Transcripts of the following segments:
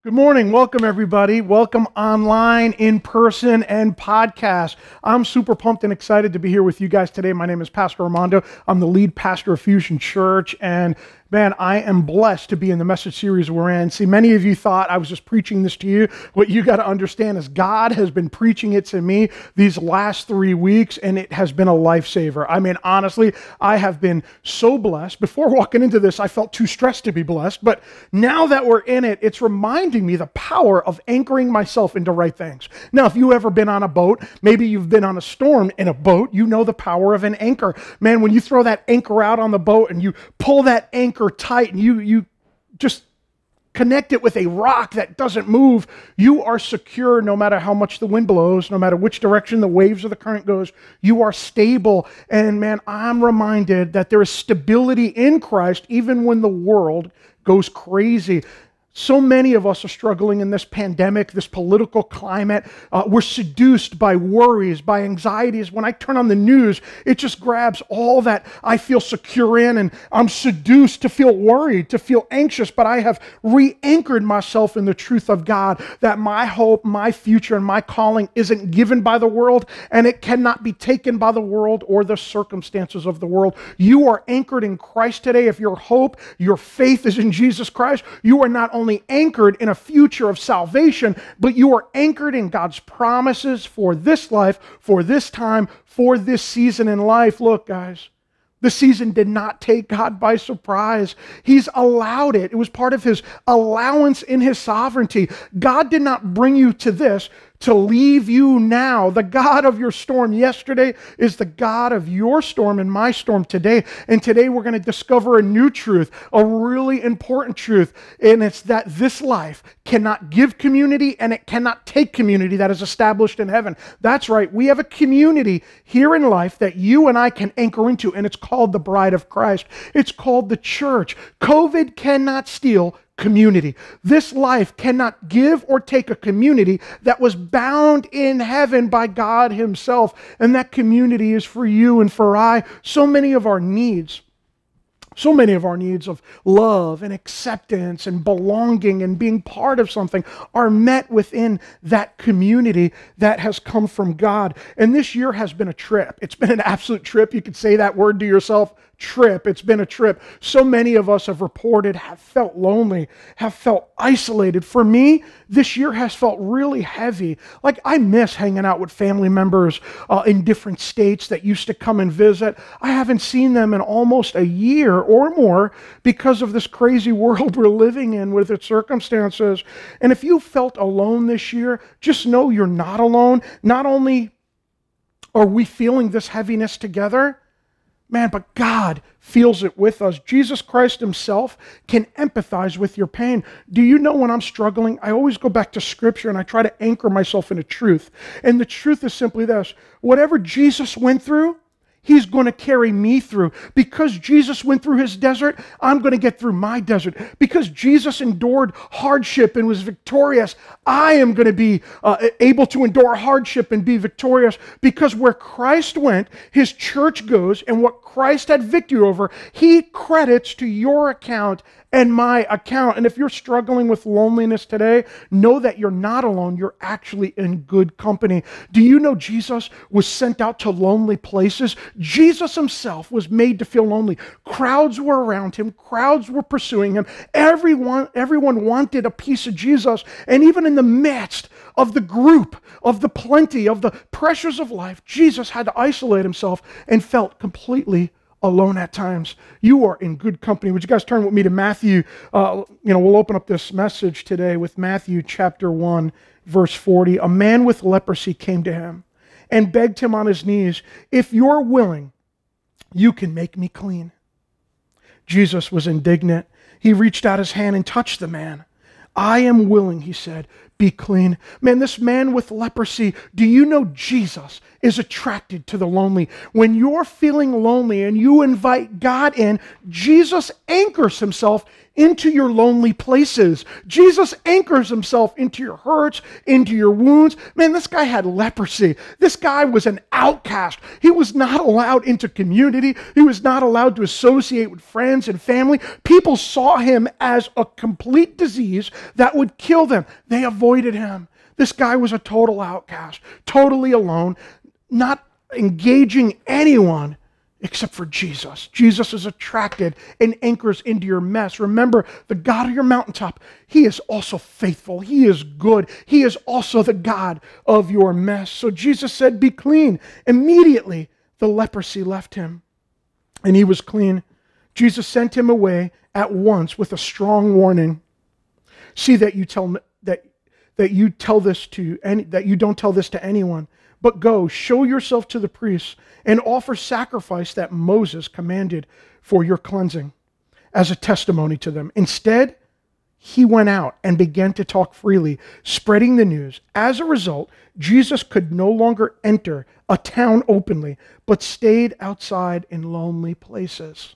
Good morning. Welcome, everybody. Welcome online, in person, and podcast. I'm super pumped and excited to be here with you guys today. My name is Pastor Armando. I'm the lead pastor of Fusion Church, and man, I am blessed to be in the message series we're in. See, many of you thought I was just preaching this to you. What you got to understand is God has been preaching it to me these last 3 weeks, and it has been a lifesaver. I mean, honestly, I have been so blessed. Before walking into this, I felt too stressed to be blessed, but now that we're in it, it's reminding me the power of anchoring myself into right things. Now, if you've ever been on a boat, maybe you've been on a storm in a boat, you know the power of an anchor. Man, when you throw that anchor out on the boat and you pull that anchor tight and you just connect it with a rock that doesn't move, you are secure no matter how much the wind blows, no matter which direction the waves or the current goes. You are stable. And man, I'm reminded that there is stability in Christ even when the world goes crazy. So many of us are struggling in this pandemic, this political climate. We're seduced by worries, by anxieties. When I turn on the news, it just grabs all that I feel secure in, and I'm seduced to feel worried, to feel anxious, but I have re-anchored myself in the truth of God, that my hope, my future, and my calling isn't given by the world, and it cannot be taken by the world or the circumstances of the world. You are anchored in Christ today. If your hope, your faith is in Jesus Christ, you are not only anchored in a future of salvation, but you are anchored in God's promises for this life, for this time, for this season in life. Look, guys, the season did not take God by surprise. He's allowed it. It was part of His allowance in His sovereignty. God did not bring you to this to leave you now. The God of your storm yesterday is the God of your storm and my storm today. And today we're going to discover a new truth, a really important truth, and it's that this life cannot give community and it cannot take community that is established in heaven. That's right. We have a community here in life that you and I can anchor into, and it's called the bride of Christ. It's called the church. COVID cannot steal community. This life cannot give or take a community that was bound in heaven by God Himself. And that community is for you and for I. So many of our needs of love and acceptance and belonging and being part of something are met within that community that has come from God. And this year has been a trip. It's been an absolute trip. You could say that word to yourself, trip. It's been a trip. So many of us have reported, have felt lonely, have felt isolated. For me, this year has felt really heavy. Like, I miss hanging out with family members in different states that used to come and visit. I haven't seen them in almost a year or more because of this crazy world we're living in with its circumstances. And if you felt alone this year, just know you're not alone. Not only are we feeling this heaviness together, man, but God feels it with us. Jesus Christ Himself can empathize with your pain. Do you know when I'm struggling, I always go back to Scripture and I try to anchor myself in a truth. And the truth is simply this: whatever Jesus went through, He's going to carry me through. Because Jesus went through His desert, I'm going to get through my desert. Because Jesus endured hardship and was victorious, I am going to be able to endure hardship and be victorious. Because where Christ went, His church goes, and what Christ had victory over, He credits to your account and my account. And if you're struggling with loneliness today, know that you're not alone. You're actually in good company. Do you know Jesus was sent out to lonely places? Jesus Himself was made to feel lonely. Crowds were around Him. Crowds were pursuing Him. Everyone wanted a piece of Jesus. And even in the midst of the group, of the plenty, of the pressures of life, Jesus had to isolate Himself and felt completely alone at times. You are in good company. Would you guys turn with me to Matthew? We'll open up this message today with Matthew chapter 1, verse 40. A man with leprosy came to Him and begged Him on his knees, "If you're willing, you can make me clean." Jesus was indignant. He reached out His hand and touched the man. "I am willing," He said, be clean. Man, this man with leprosy, do you know Jesus is attracted to the lonely? When you're feeling lonely and you invite God in, Jesus anchors himself into your lonely places. Jesus anchors himself into your hurts, into your wounds. Man, this guy had leprosy. This guy was an outcast. He was not allowed into community. He was not allowed to associate with friends and family. People saw him as a complete disease that would kill them. They avoided him. This guy was a total outcast, totally alone, not engaging anyone except for Jesus. Jesus is attracted and anchors into your mess. Remember, the God of your mountaintop, he is also faithful. He is good. He is also the God of your mess. So Jesus said, be clean. Immediately, the leprosy left him, and he was clean. Jesus sent him away at once with a strong warning. See that you don't tell this to anyone. But go, show yourself to the priests, and offer sacrifice that Moses commanded for your cleansing as a testimony to them. Instead, he went out and began to talk freely, spreading the news. As a result, Jesus could no longer enter a town openly, but stayed outside in lonely places.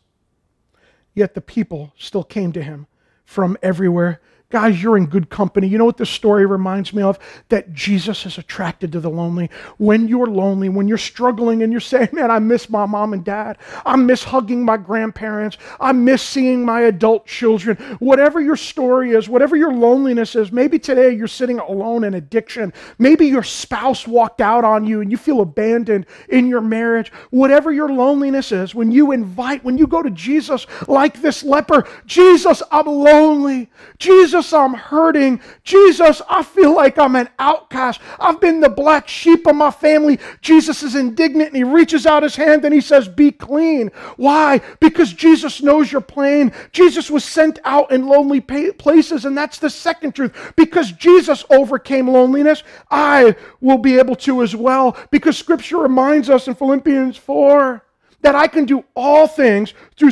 Yet the people still came to him from everywhere. Guys, you're in good company. You know what this story reminds me of? That Jesus is attracted to the lonely. When you're lonely, when you're struggling and you're saying, man, I miss my mom and dad. I miss hugging my grandparents. I miss seeing my adult children. Whatever your story is, whatever your loneliness is, maybe today you're sitting alone in addiction. Maybe your spouse walked out on you and you feel abandoned in your marriage. Whatever your loneliness is, when you go to Jesus like this leper, Jesus, I'm lonely. Jesus, I'm hurting. Jesus, I feel like I'm an outcast. I've been the black sheep of my family. Jesus is indignant and he reaches out his hand and he says, be clean. Why? Because Jesus knows your pain. Jesus was sent out in lonely places, and that's the second truth. Because Jesus overcame loneliness, I will be able to as well. Because Scripture reminds us in Philippians 4 that I can do all things through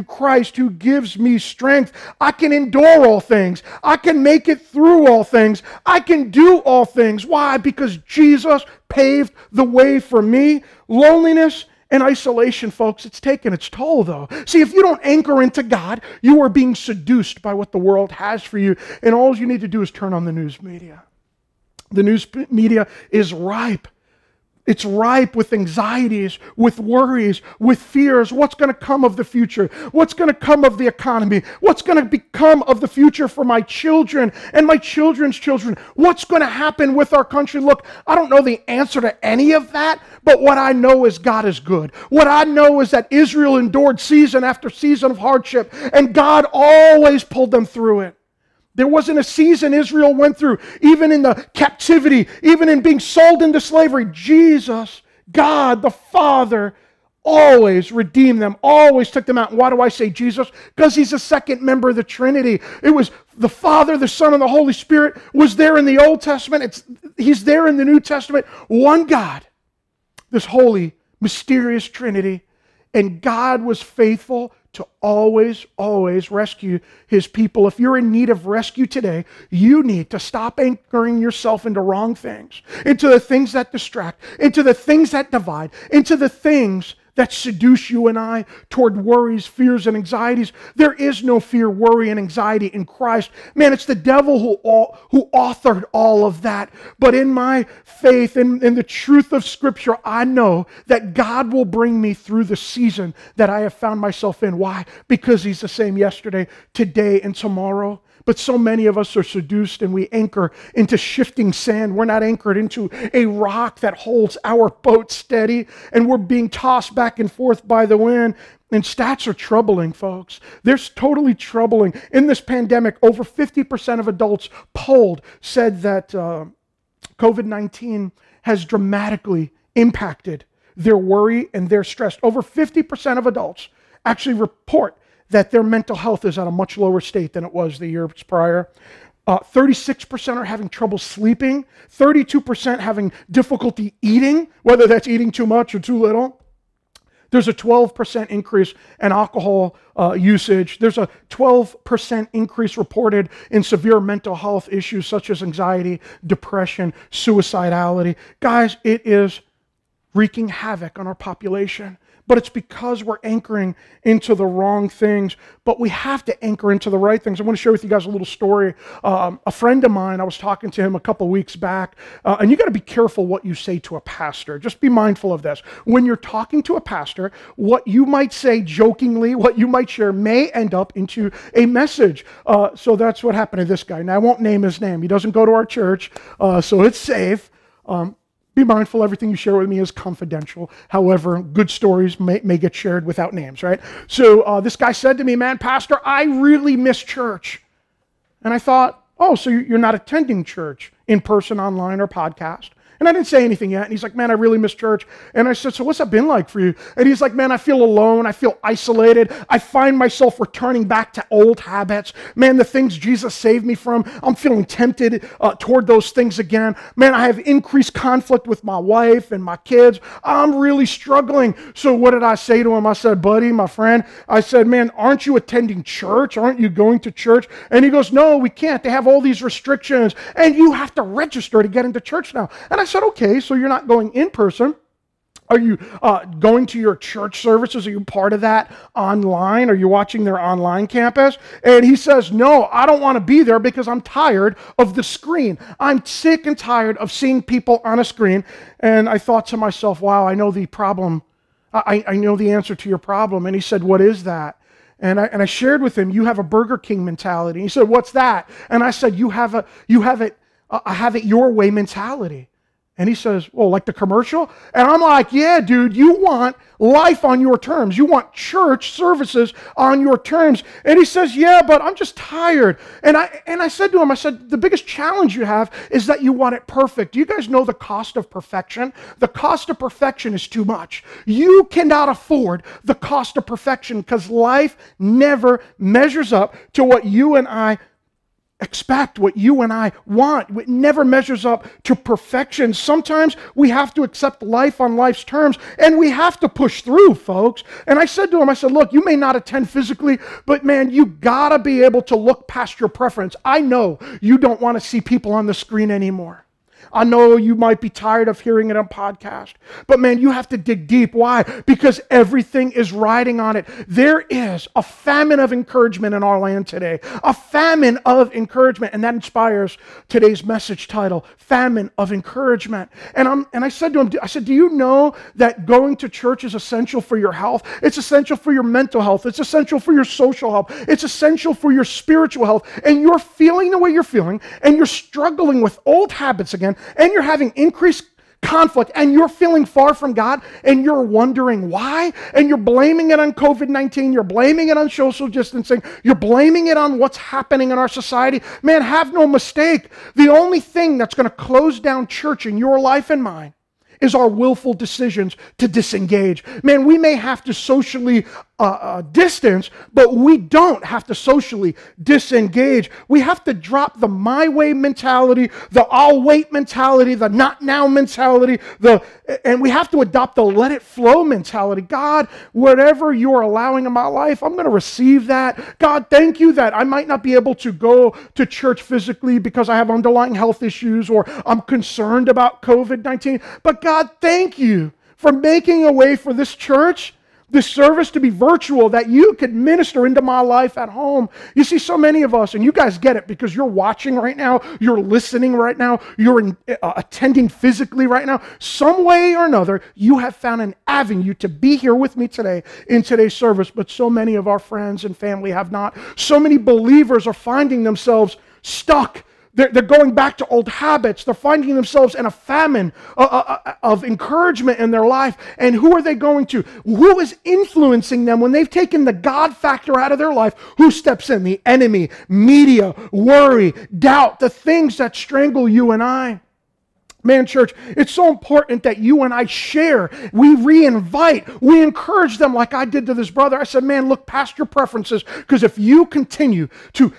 Christ who gives me strength. I can endure all things. I can make it through all things. I can do all things. Why? Because Jesus paved the way for me. Loneliness and isolation, folks, it's taken its toll, though. See, if you don't anchor into God, you are being seduced by what the world has for you, and all you need to do is turn on the news media. The news media is ripe. It's ripe with anxieties, with worries, with fears. What's going to come of the future? What's going to come of the economy? What's going to become of the future for my children and my children's children? What's going to happen with our country? Look, I don't know the answer to any of that, but what I know is God is good. What I know is that Israel endured season after season of hardship, and God always pulled them through it. There wasn't a season Israel went through, even in the captivity, even in being sold into slavery. Jesus, God the Father, always redeemed them, always took them out. And why do I say Jesus? Because he's a second member of the Trinity. It was the Father, the Son, and the Holy Spirit was there in the Old Testament. He's there in the New Testament. One God, this holy, mysterious Trinity. And God was faithful to always, always rescue his people. If you're in need of rescue today, you need to stop anchoring yourself into wrong things, into the things that distract, into the things that divide, into the things that seduce you and I toward worries, fears, and anxieties. There is no fear, worry, and anxiety in Christ. Man, it's the devil who authored all of that. But in my faith, in the truth of Scripture, I know that God will bring me through the season that I have found myself in. Why? Because he's the same yesterday, today, and tomorrow. But so many of us are seduced and we anchor into shifting sand. We're not anchored into a rock that holds our boat steady, and we're being tossed back and forth by the wind. And stats are troubling, folks. They're totally troubling. In this pandemic, over 50% of adults polled said that COVID-19 has dramatically impacted their worry and their stress. Over 50% of adults actually report that their mental health is at a much lower state than it was the years prior. 36% are having trouble sleeping. 32% having difficulty eating, whether that's eating too much or too little. There's a 12% increase in alcohol usage. There's a 12% increase reported in severe mental health issues such as anxiety, depression, suicidality. Guys, it is wreaking havoc on our population. But it's because we're anchoring into the wrong things. But we have to anchor into the right things. I want to share with you guys a little story. A friend of mine, I was talking to him a couple weeks back, and you got to be careful what you say to a pastor. Just be mindful of this. When you're talking to a pastor, what you might say jokingly, what you might share may end up into a message. So that's what happened to this guy. Now, I won't name his name. He doesn't go to our church, so it's safe. Be mindful, everything you share with me is confidential. However, good stories may get shared without names, right? So this guy said to me, man, Pastor, I really miss church. And I thought, oh, so you're not attending church in person, online, or podcast? And I didn't say anything yet. And he's like, man, I really miss church. And I said, so what's that been like for you? And he's like, man, I feel alone. I feel isolated. I find myself returning back to old habits. Man, the things Jesus saved me from, I'm feeling tempted toward those things again. Man, I have increased conflict with my wife and my kids. I'm really struggling. So what did I say to him? I said, buddy, my friend, I said, man, aren't you attending church? Aren't you going to church? And he goes, no, we can't. They have all these restrictions. And you have to register to get into church now. And I said, okay, so you're not going in person. Are you going to your church services? Are you part of that online? Are you watching their online campus? And he says, no, I don't want to be there because I'm tired of the screen. I'm sick and tired of seeing people on a screen. And I thought to myself, wow, I know the problem. I know the answer to your problem. And he said, what is that? And I shared with him, you have a Burger King mentality. He said, what's that? And I said, you have it your way mentality. And he says, well, like the commercial? And I'm like, yeah, dude, you want life on your terms. You want church services on your terms. And he says, yeah, but I'm just tired. And I said to him, I said, the biggest challenge you have is that you want it perfect. Do you guys know the cost of perfection? The cost of perfection is too much. You cannot afford the cost of perfection because life never measures up to what you and I expect, what you and I want. It never measures up to perfection. Sometimes we have to accept life on life's terms, and we have to push through, folks. And I said to him, I said, look, you may not attend physically, but man, you gotta be able to look past your preference. I know you don't want to see people on the screen anymore. I know you might be tired of hearing it on podcast, but man, you have to dig deep. Why? Because everything is riding on it. There is a famine of encouragement in our land today, a famine of encouragement, and that inspires today's message title, Famine of Encouragement. And I said to him, I said, do you know that going to church is essential for your health? It's essential for your mental health. It's essential for your social health. It's essential for your spiritual health. And you're feeling the way you're feeling, and you're struggling with old habits again, and you're having increased conflict, and you're feeling far from God, and you're wondering why, and you're blaming it on COVID-19, you're blaming it on social distancing, you're blaming it on what's happening in our society. Man, have no mistake. The only thing that's going to close down church in your life and mine is our willful decisions to disengage. Man, we may have to socially distance, but we don't have to socially disengage. We have to drop the my way mentality, the I'll wait mentality, the not now mentality, and we have to adopt the let it flow mentality. God, whatever you're allowing in my life, I'm going to receive that. God, thank you that I might not be able to go to church physically because I have underlying health issues or I'm concerned about COVID-19. But God, thank you for making a way for this church, this service to be virtual, that you could minister into my life at home. You see, so many of us, and you guys get it because you're watching right now, you're listening right now, you're attending physically right now. Some way or another, you have found an avenue to be here with me today in today's service, but so many of our friends and family have not. So many believers are finding themselves stuck. They're going back to old habits. They're finding themselves in a famine of encouragement in their life. And who are they going to? Who is influencing them when they've taken the God factor out of their life? Who steps in? The enemy, media, worry, doubt, the things that strangle you and I. Man, church, it's so important that you and I share. We re-invite. We encourage them like I did to this brother. I said, man, look past your preferences, because if you continue to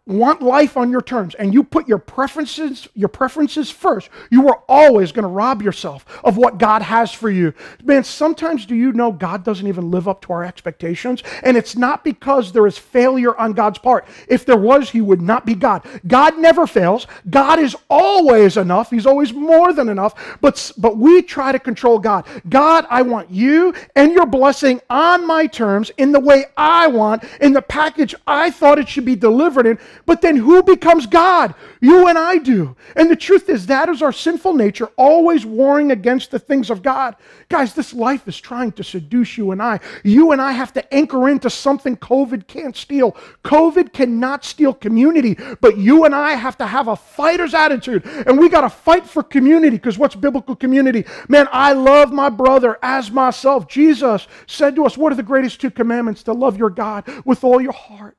want life on your terms and you put your preferences first, you are always going to rob yourself of what God has for you. Man, sometimes do you know God doesn't even live up to our expectations? And it's not because there is failure on God's part. If there was, he would not be God. God never fails. God is always enough. He's always more than enough. But we try to control God. God, I want you and your blessing on my terms in the way I want, in the package I thought it should be delivered in. But then who becomes God? You and I do. And the truth is, that is our sinful nature, always warring against the things of God. Guys, this life is trying to seduce you and I. You and I have to anchor into something COVID can't steal. COVID cannot steal community, but you and I have to have a fighter's attitude. And we got to fight for community, because what's biblical community? Man, I love my brother as myself. Jesus said to us, what are the greatest two commandments? To love your God with all your heart,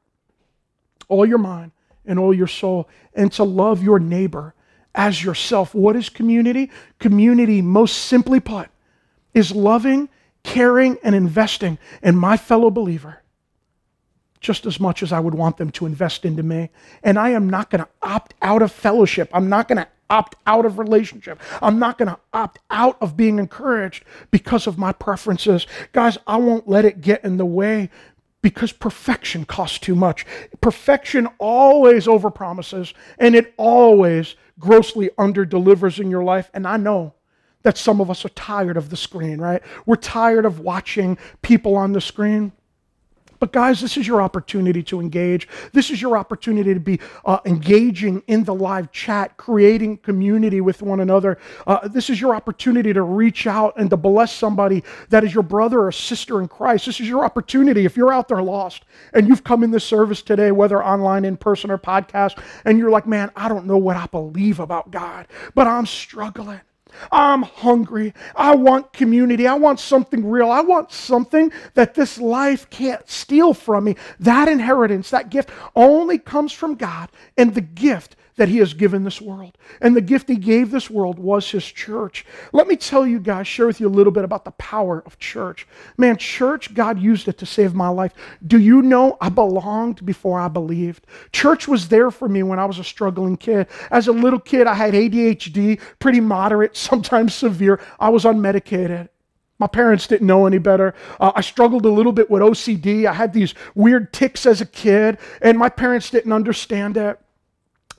all your mind, and all your soul, and to love your neighbor as yourself. What is community? Community, most simply put, is loving, caring, and investing in my fellow believer just as much as I would want them to invest into me. And I am not going to opt out of fellowship. I'm not going to opt out of relationship. I'm not going to opt out of being encouraged because of my preferences. Guys, I won't let it get in the way, because perfection costs too much. Perfection always overpromises, and it always grossly underdelivers in your life. And I know that some of us are tired of the screen, right? We're tired of watching people on the screen. But guys, this is your opportunity to engage. This is your opportunity to be engaging in the live chat, creating community with one another. This is your opportunity to reach out and to bless somebody that is your brother or sister in Christ. This is your opportunity. If you're out there lost and you've come in this service today, whether online, in person, or podcast, and you're like, man, I don't know what I believe about God, but I'm struggling. I'm hungry. I want community. I want something real. I want something that this life can't steal from me. That inheritance, that gift only comes from God and the gift that he has given this world. And the gift he gave this world was his church. Let me tell you guys, share with you a little bit about the power of church. Man, church, God used it to save my life. Do you know I belonged before I believed? Church was there for me when I was a struggling kid. As a little kid, I had ADHD, pretty moderate, sometimes severe. I was unmedicated. My parents didn't know any better. I struggled a little bit with OCD. I had these weird tics as a kid, and my parents didn't understand it.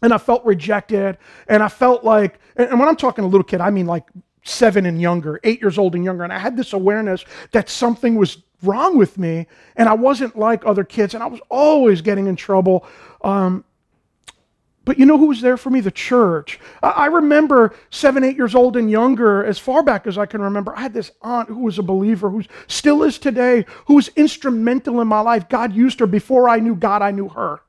And I felt rejected, and I felt like, and when I'm talking a little kid, I mean like 7 and younger, 8 years old and younger, and I had this awareness that something was wrong with me, and I wasn't like other kids, and I was always getting in trouble. But you know who was there for me? The church. I remember 7, 8 years old and younger, as far back as I can remember, I had this aunt who was a believer, who still is today, who was instrumental in my life. God used her. Before I knew God, I knew her.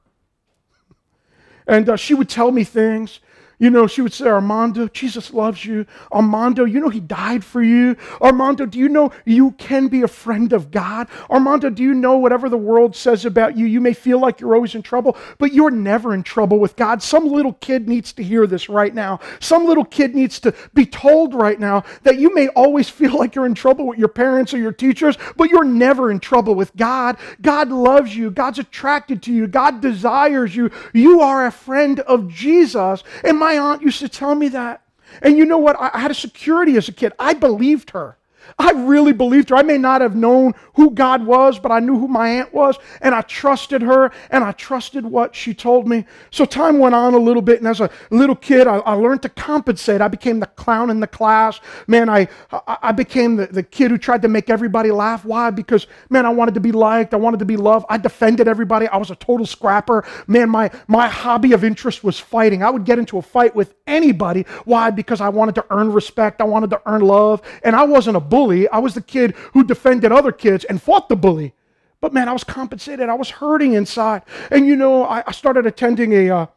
And she would tell me things. You know, she would say, Armando, Jesus loves you. Armando, you know he died for you. Armando, do you know you can be a friend of God? Armando, do you know whatever the world says about you, you may feel like you're always in trouble, but you're never in trouble with God. Some little kid needs to hear this right now. Some little kid needs to be told right now that you may always feel like you're in trouble with your parents or your teachers, but you're never in trouble with God. God loves you. God's attracted to you. God desires you. You are a friend of Jesus. And my aunt used to tell me that. And you know what? I had a security as a kid. I believed her. I really believed her. I may not have known who God was, but I knew who my aunt was, and I trusted her, and I trusted what she told me. So time went on a little bit, and as a little kid, I learned to compensate. I became the clown in the class. Man, I became the kid who tried to make everybody laugh. Why? Because, man, I wanted to be liked. I wanted to be loved. I defended everybody. I was a total scrapper. Man, my hobby of interest was fighting. I would get into a fight with anybody. Why? Because I wanted to earn respect. I wanted to earn love, and I wasn't a bully. I was the kid who defended other kids and fought the bully. But man, I was compensated. I was hurting inside. And you know, I started attending a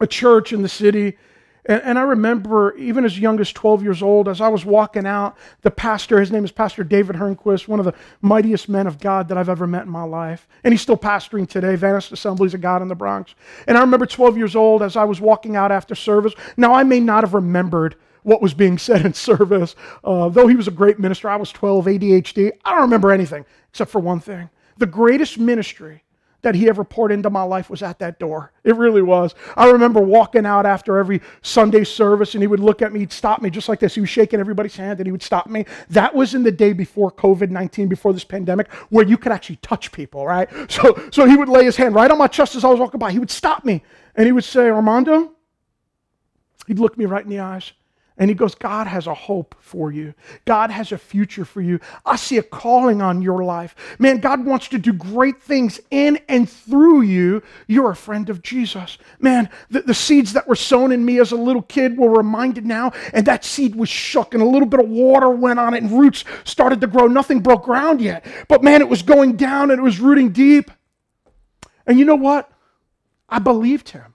church in the city. And I remember even as young as 12 years old, as I was walking out, the pastor, his name is Pastor David Hernquist, one of the mightiest men of God that I've ever met in my life. And he's still pastoring today, Adventist Assemblies of God in the Bronx. And I remember 12 years old as I was walking out after service. Now, I may not have remembered what was being said in service. Though he was a great minister, I was 12, ADHD. I don't remember anything except for one thing. The greatest ministry that he ever poured into my life was at that door. It really was. I remember walking out after every Sunday service, and he would look at me, he'd stop me just like this. He was shaking everybody's hand, and he would stop me. That was in the day before COVID-19, before this pandemic, where you could actually touch people, right? So he would lay his hand right on my chest as I was walking by. He would stop me, and he would say, Armando, he'd look me right in the eyes. And he goes, God has a hope for you. God has a future for you. I see a calling on your life. Man, God wants to do great things in and through you. You're a friend of Jesus. Man, the seeds that were sown in me as a little kid were reminded now, and that seed was shook, and a little bit of water went on it, and roots started to grow. Nothing broke ground yet. But man, it was going down, and it was rooting deep. And you know what? I believed him.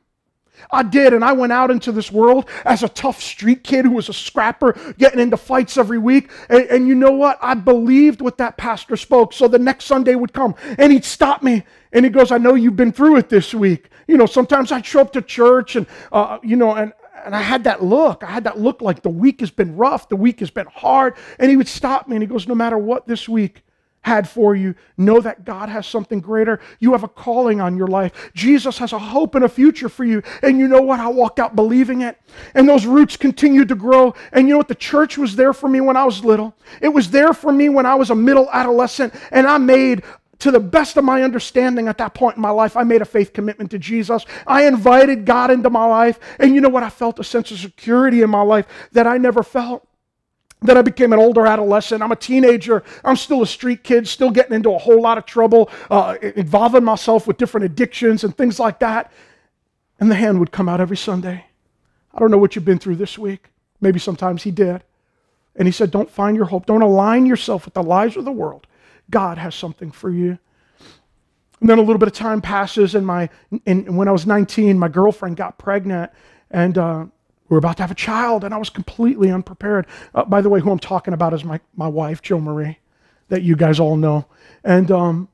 I did, and I went out into this world as a tough street kid who was a scrapper, getting into fights every week. And you know what? I believed what that pastor spoke. So the next Sunday would come, and he'd stop me, and he goes, I know you've been through it this week. You know, sometimes I'd show up to church, and and I had that look. I had that look like the week has been rough, the week has been hard. And he would stop me, and he goes, no matter what this week had for you, know that God has something greater. You have a calling on your life. Jesus has a hope and a future for you. And you know what? I walked out believing it. And those roots continued to grow. And you know what? The church was there for me when I was little. It was there for me when I was a middle adolescent. And I made, to the best of my understanding at that point in my life, I made a faith commitment to Jesus. I invited God into my life. And you know what? I felt a sense of security in my life that I never felt. Then I became an older adolescent. I'm a teenager. I'm still a street kid, still getting into a whole lot of trouble, involving myself with different addictions and things like that. And the hand would come out every Sunday. I don't know what you've been through this week. Maybe sometimes he did. And he said, don't find your hope. Don't align yourself with the lies of the world. God has something for you. And then a little bit of time passes, and when I was 19, my girlfriend got pregnant, and we were about to have a child, and I was completely unprepared. By the way, who I'm talking about is my wife, Jo Marie, that you guys all know. And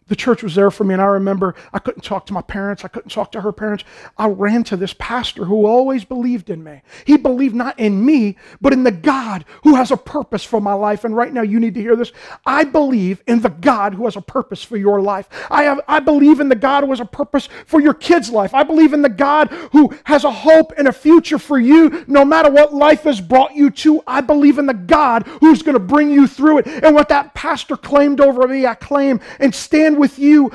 the church was there for me, and I remember I couldn't talk to my parents. I couldn't talk to her parents. I ran to this pastor who always believed in me. He believed not in me, but in the God who has a purpose for my life. And right now, you need to hear this. I believe in the God who has a purpose for your life. I believe in the God who has a purpose for your kid's life. I believe in the God who has a hope and a future for you, no matter what life has brought you to. I believe in the God who's going to bring you through it. And what that pastor claimed over me, I claim and stand with you.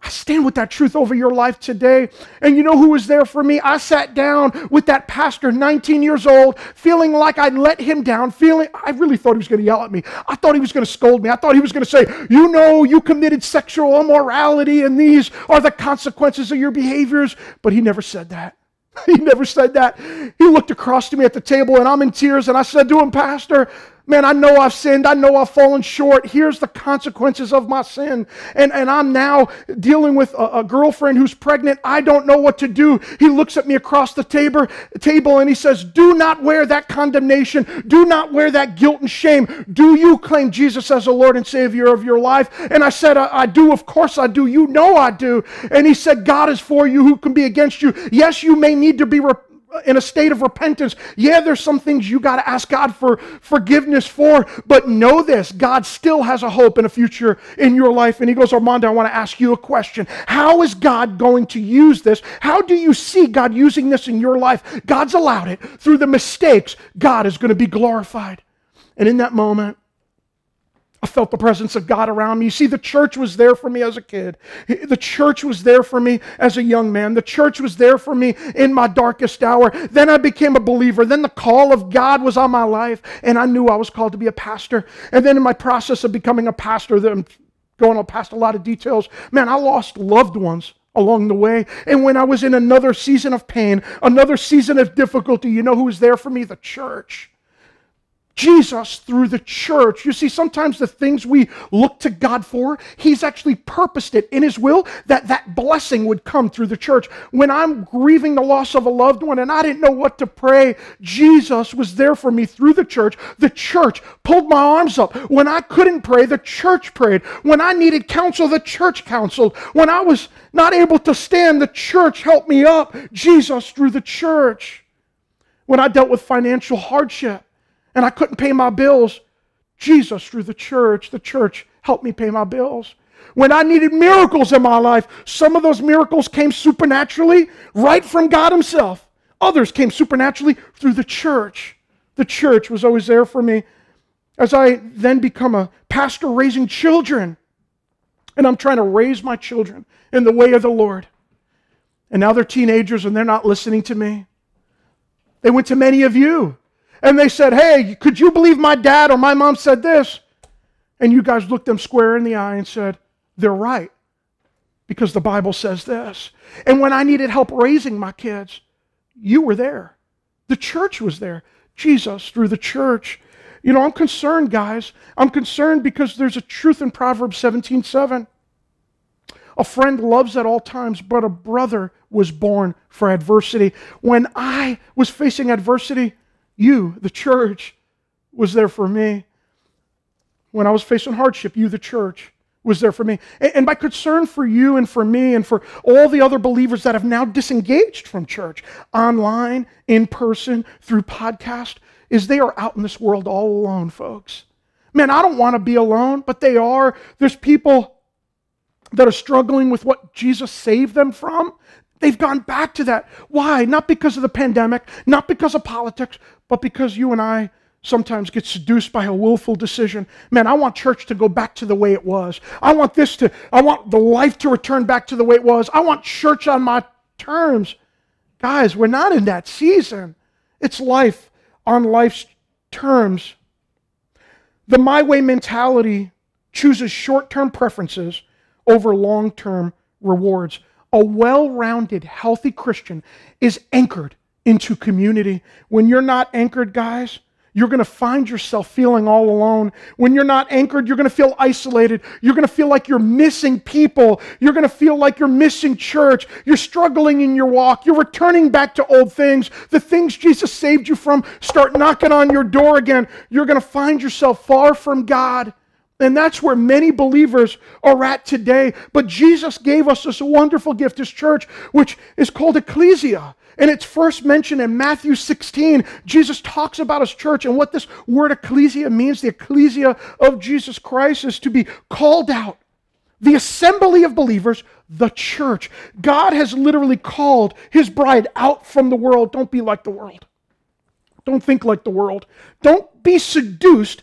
I stand with that truth over your life today. And you know who was there for me? I sat down with that pastor, 19 years old, feeling like I'd let him down, I really thought he was going to yell at me. I thought he was going to scold me. I thought he was going to say, you know, you committed sexual immorality, and these are the consequences of your behaviors. But he never said that. He never said that. He looked across to me at the table, and I'm in tears, and I said to him, Pastor, man, I know I've sinned. I know I've fallen short. Here's the consequences of my sin. And I'm now dealing with a girlfriend who's pregnant. I don't know what to do. He looks at me across the table and he says, do not wear that condemnation. Do not wear that guilt and shame. Do you claim Jesus as the Lord and Savior of your life? And I said, I do. Of course I do. You know I do. And he said, God is for you. Who can be against you? Yes, you may need to be in a state of repentance. Yeah, there's some things you got to ask God for forgiveness for, but know this, God still has a hope and a future in your life. And he goes, Armando, I want to ask you a question. How is God going to use this? How do you see God using this in your life? God's allowed it. Through the mistakes, God is going to be glorified. And in that moment, I felt the presence of God around me. You see, the church was there for me as a kid. The church was there for me as a young man. The church was there for me in my darkest hour. Then I became a believer. Then the call of God was on my life, and I knew I was called to be a pastor. And then in my process of becoming a pastor, I'm going past a lot of details, man, I lost loved ones along the way. And when I was in another season of pain, another season of difficulty, you know who was there for me? The church. Jesus through the church. You see, sometimes the things we look to God for, He's actually purposed it in His will that blessing would come through the church. When I'm grieving the loss of a loved one and I didn't know what to pray, Jesus was there for me through the church. The church pulled my arms up. When I couldn't pray, the church prayed. When I needed counsel, the church counseled. When I was not able to stand, the church helped me up. Jesus through the church. When I dealt with financial hardship, and I couldn't pay my bills, Jesus through the church helped me pay my bills. When I needed miracles in my life, some of those miracles came supernaturally right from God himself. Others came supernaturally through the church. The church was always there for me. As I then become a pastor raising children, and I'm trying to raise my children in the way of the Lord. And now they're teenagers and they're not listening to me. They went to many of you and they said, hey, could you believe my dad or my mom said this? And you guys looked them square in the eye and said, they're right, because the Bible says this. And when I needed help raising my kids, you were there. The church was there. Jesus through the church. You know, I'm concerned, guys. I'm concerned because there's a truth in Proverbs 17:7. A friend loves at all times, but a brother was born for adversity. When I was facing adversity, you, the church, was there for me. When I was facing hardship, you, the church, was there for me. And my concern for you and for me and for all the other believers that have now disengaged from church, online, in person, through podcast, is they are out in this world all alone, folks. Man, I don't want to be alone, but they are. There's people that are struggling with what Jesus saved them from. They've gone back to that. Why? Not because of the pandemic, not because of politics, but because you and I sometimes get seduced by a willful decision. Man, I want church to go back to the way it was. I want the life to return back to the way it was. I want church on my terms. Guys, we're not in that season. It's life on life's terms. The my way mentality chooses short-term preferences over long-term rewards. A well-rounded, healthy Christian is anchored into community. When you're not anchored, guys, you're going to find yourself feeling all alone. When you're not anchored, you're going to feel isolated. You're going to feel like you're missing people. You're going to feel like you're missing church. You're struggling in your walk. You're returning back to old things. The things Jesus saved you from start knocking on your door again. You're going to find yourself far from God. And that's where many believers are at today. But Jesus gave us this wonderful gift, His church, which is called ecclesia. And it's first mentioned in Matthew 16. Jesus talks about His church and what this word ecclesia means. The ecclesia of Jesus Christ is to be called out. The assembly of believers, the church. God has literally called His bride out from the world. Don't be like the world. Don't think like the world. Don't be seduced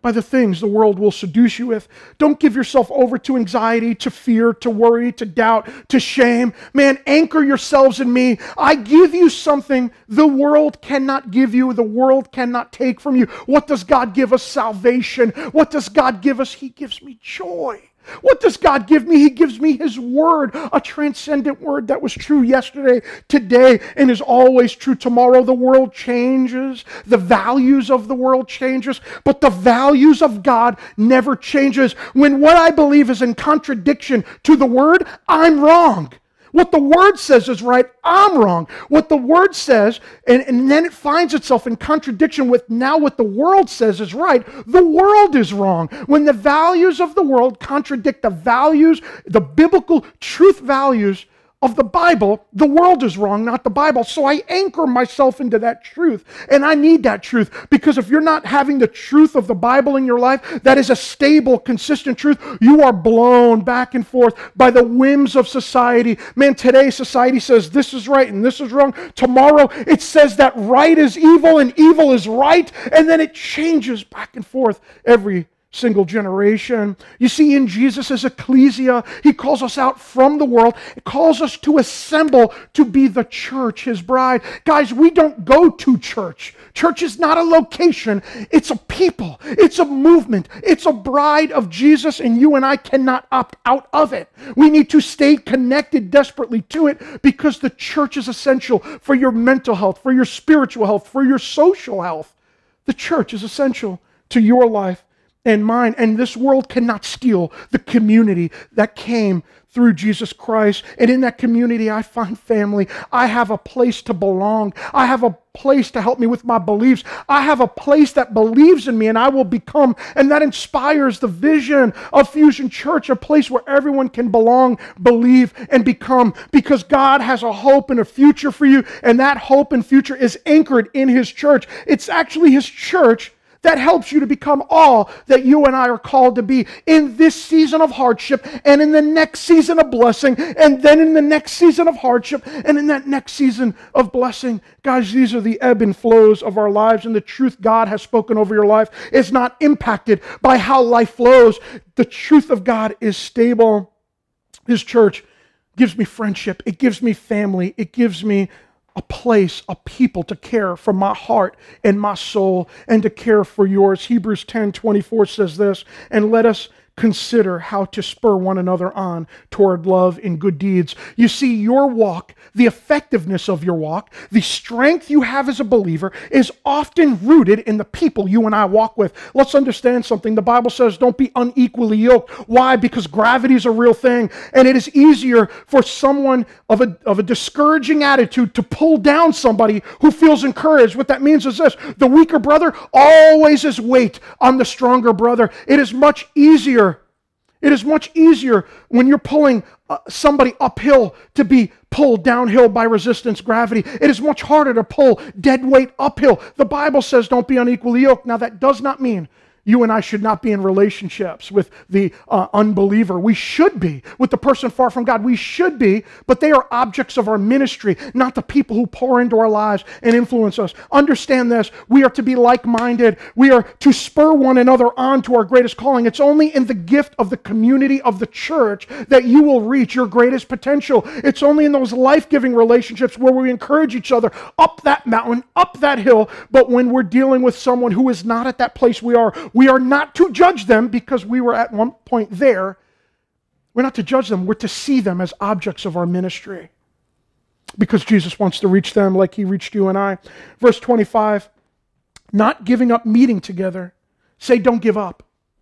by the things the world will seduce you with. Don't give yourself over to anxiety, to fear, to worry, to doubt, to shame. Man, anchor yourselves in me. I give you something the world cannot give you, the world cannot take from you. What does God give us? Salvation. What does God give us? He gives me joy. What does God give me? He gives me His word, a transcendent word that was true yesterday, today, and is always true tomorrow. The world changes. The values of the world changes, but the values of God never changes. When what I believe is in contradiction to the word, I'm wrong. What the word says is right, I'm wrong. What the word says, and then it finds itself in contradiction with now what the world says is right, the world is wrong. When the values of the world contradict the values, the biblical truth values of the Bible, the world is wrong, not the Bible. So I anchor myself into that truth. And I need that truth, because if you're not having the truth of the Bible in your life, that is a stable, consistent truth, you are blown back and forth by the whims of society. Man, today society says this is right and this is wrong. Tomorrow it says that right is evil and evil is right. And then it changes back and forth every single generation. You see, in Jesus' ecclesia, He calls us out from the world. It calls us to assemble to be the church, His bride. Guys, we don't go to church. Church is not a location. It's a people. It's a movement. It's a bride of Jesus, and you and I cannot opt out of it. We need to stay connected desperately to it, because the church is essential for your mental health, for your spiritual health, for your social health. The church is essential to your life and mine. And this world cannot steal the community that came through Jesus Christ. And in that community, I find family. I have a place to belong. I have a place to help me with my beliefs. I have a place that believes in me, and I will become. And that inspires the vision of Fusion Church, a place where everyone can belong, believe, and become, because God has a hope and a future for you. And that hope and future is anchored in His church. It's actually His church that helps you to become all that you and I are called to be in this season of hardship and in the next season of blessing and then in the next season of hardship and in that next season of blessing. Guys, these are the ebb and flows of our lives, and the truth God has spoken over your life is not impacted by how life flows. The truth of God is stable. His church gives me friendship. It gives me family. It gives me a place, a people to care for my heart and my soul and to care for yours. Hebrews 10:24 says this, and let us consider how to spur one another on toward love and good deeds. You see, your walk, the effectiveness of your walk, the strength you have as a believer is often rooted in the people you and I walk with. Let's understand something. The Bible says don't be unequally yoked. Why? Because gravity is a real thing, and it is easier for someone of a discouraging attitude to pull down somebody who feels encouraged. What that means is this: the weaker brother always is weight on the stronger brother. It is much easier when you're pulling somebody uphill to be pulled downhill by resistance gravity. It is much harder to pull dead weight uphill. The Bible says don't be unequally yoked. Now that does not mean you and I should not be in relationships with the unbeliever. We should be. With the person far from God, we should be, but they are objects of our ministry, not the people who pour into our lives and influence us. Understand this. We are to be like-minded. We are to spur one another on to our greatest calling. It's only in the gift of the community of the church that you will reach your greatest potential. It's only in those life-giving relationships where we encourage each other up that mountain, up that hill. But when we're dealing with someone who is not at that place we are not to judge them because we were at one point there. We're not to judge them. We're to see them as objects of our ministry because Jesus wants to reach them like he reached you and I. Verse 25, not giving up meeting together. Say, don't give up.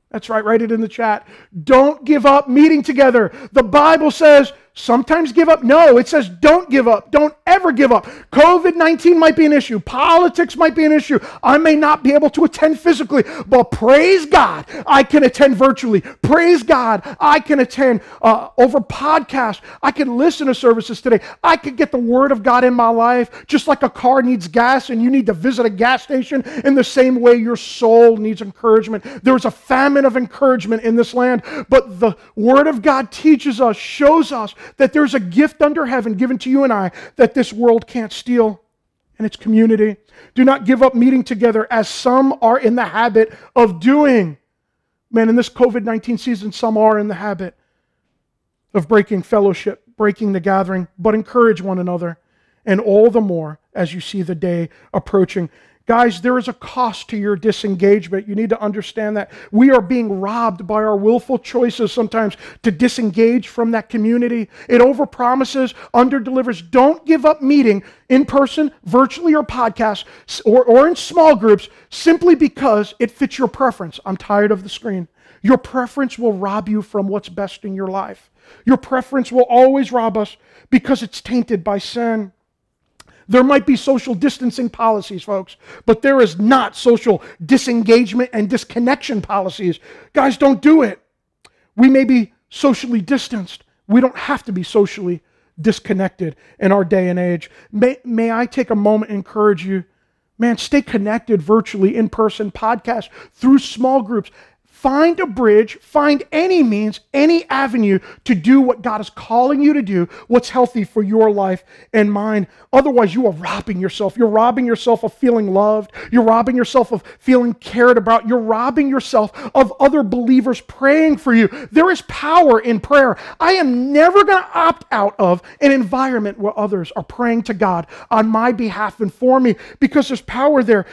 That's right. Write it in the chat. Don't give up meeting together. The Bible says sometimes give up. No, it says don't give up. Don't ever give up. COVID-19 might be an issue. Politics might be an issue. I may not be able to attend physically, but praise God, I can attend virtually. Praise God, I can attend over podcast. I can listen to services today. I could get the Word of God in my life, just like a car needs gas and you need to visit a gas station. In the same way, your soul needs encouragement. There's a famine of encouragement in this land, but the Word of God teaches us, shows us that there's a gift under heaven given to you and I that this world can't steal, and it's community. Do not give up meeting together as some are in the habit of doing. Man, in this COVID-19 season, some are in the habit of breaking fellowship, breaking the gathering, but encourage one another, and all the more as you see the day approaching. Guys, there is a cost to your disengagement. You need to understand that. We are being robbed by our willful choices sometimes to disengage from that community. It overpromises, underdelivers. Don't give up meeting in person, virtually, or podcast, or in small groups simply because it fits your preference. I'm tired of the screen. Your preference will rob you from what's best in your life. Your preference will always rob us because it's tainted by sin. There might be social distancing policies, folks, but there is not social disengagement and disconnection policies. Guys, don't do it. We may be socially distanced. We don't have to be socially disconnected in our day and age. May I take a moment and encourage you, man, stay connected virtually, in person, podcast, through small groups. Find a bridge, find any means, any avenue to do what God is calling you to do, what's healthy for your life and mine. Otherwise, you are robbing yourself. You're robbing yourself of feeling loved. You're robbing yourself of feeling cared about. You're robbing yourself of other believers praying for you. There is power in prayer. I am never going to opt out of an environment where others are praying to God on my behalf and for me because there's power there.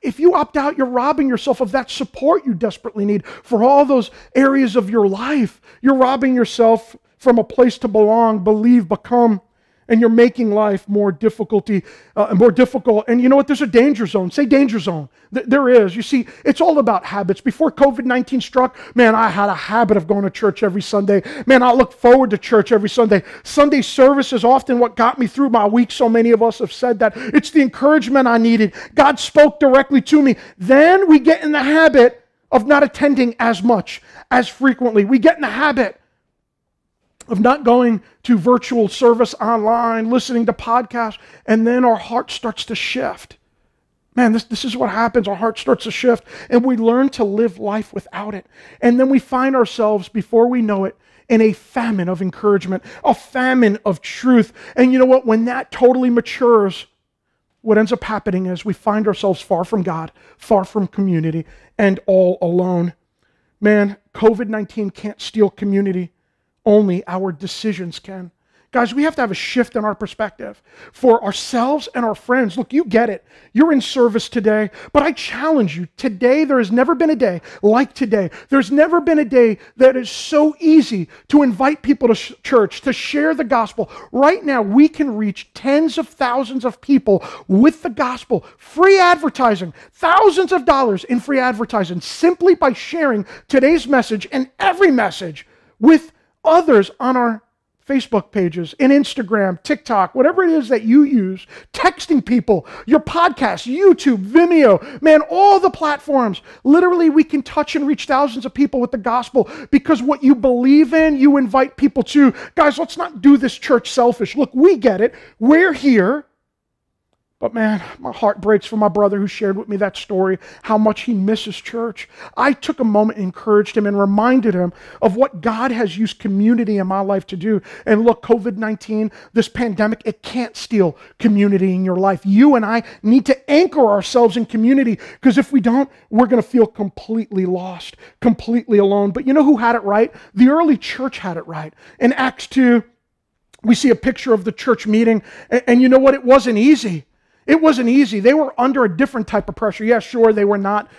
If you opt out, you're robbing yourself of that support you desperately need for all those areas of your life. You're robbing yourself from a place to belong, believe, become, and you're making life more difficult. And you know what? There's a danger zone. Say danger zone. There is. You see, it's all about habits. Before COVID-19 struck, man, I had a habit of going to church every Sunday. Man, I look forward to church every Sunday. Sunday service is often what got me through my week. So many of us have said that. It's the encouragement I needed. God spoke directly to me. Then we get in the habit of not attending as much, as frequently. We get in the habit of not going to virtual service online, listening to podcasts, and then our heart starts to shift. Man, this is what happens. Our heart starts to shift, and we learn to live life without it. And then we find ourselves, before we know it, in a famine of encouragement, a famine of truth. And you know what? When that totally matures, what ends up happening is we find ourselves far from God, far from community, and all alone. Man, COVID-19 can't steal community. Only our decisions can. Guys, we have to have a shift in our perspective for ourselves and our friends. Look, you get it. You're in service today, but I challenge you. Today, there has never been a day like today. There's never been a day that is so easy to invite people to church, to share the gospel. Right now, we can reach tens of thousands of people with the gospel. Free advertising, thousands of dollars in free advertising, simply by sharing today's message and every message with others on our Facebook pages, and Instagram, TikTok, whatever it is that you use, texting people, your podcast, YouTube, Vimeo, man, all the platforms. Literally, we can touch and reach thousands of people with the gospel because what you believe in, you invite people to. Guys, let's not do this church selfish. Look, we get it. We're here. But man, my heart breaks for my brother who shared with me that story, how much he misses church. I took a moment and encouraged him and reminded him of what God has used community in my life to do. And look, COVID-19, this pandemic, it can't steal community in your life. You and I need to anchor ourselves in community, because if we don't, we're going to feel completely lost, completely alone. But you know who had it right? The early church had it right. In Acts 2, we see a picture of the church meeting, and you know what? It wasn't easy. It wasn't easy. They were under a different type of pressure. Yeah, sure, they were not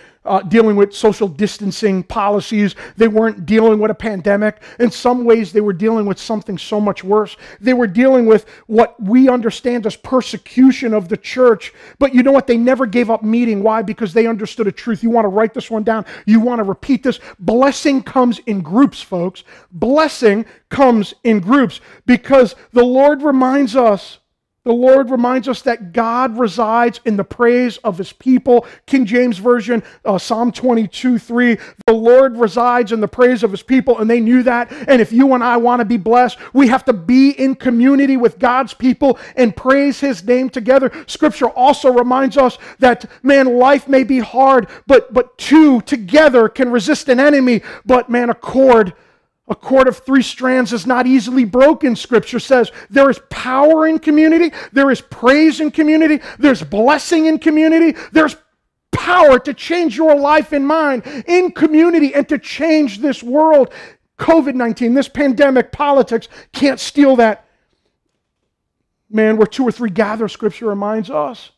dealing with social distancing policies. They weren't dealing with a pandemic. In some ways, they were dealing with something so much worse. They were dealing with what we understand as persecution of the church. But you know what? They never gave up meeting. Why? Because they understood a truth. You want to write this one down. You want to repeat this. Blessing comes in groups, folks. Blessing comes in groups, because the Lord reminds us that God resides in the praise of his people. King James Version, Psalm 22:3, the Lord resides in the praise of his people, and they knew that. And if you and I want to be blessed, we have to be in community with God's people and praise his name together. Scripture also reminds us that, man, life may be hard, but two together can resist an enemy. But man, a cord of three strands is not easily broken, Scripture says. There is power in community. There is praise in community. There's blessing in community. There's power to change your life and mine in community and to change this world. COVID-19, this pandemic, politics can't steal that. Man, where two or three gather, Scripture reminds us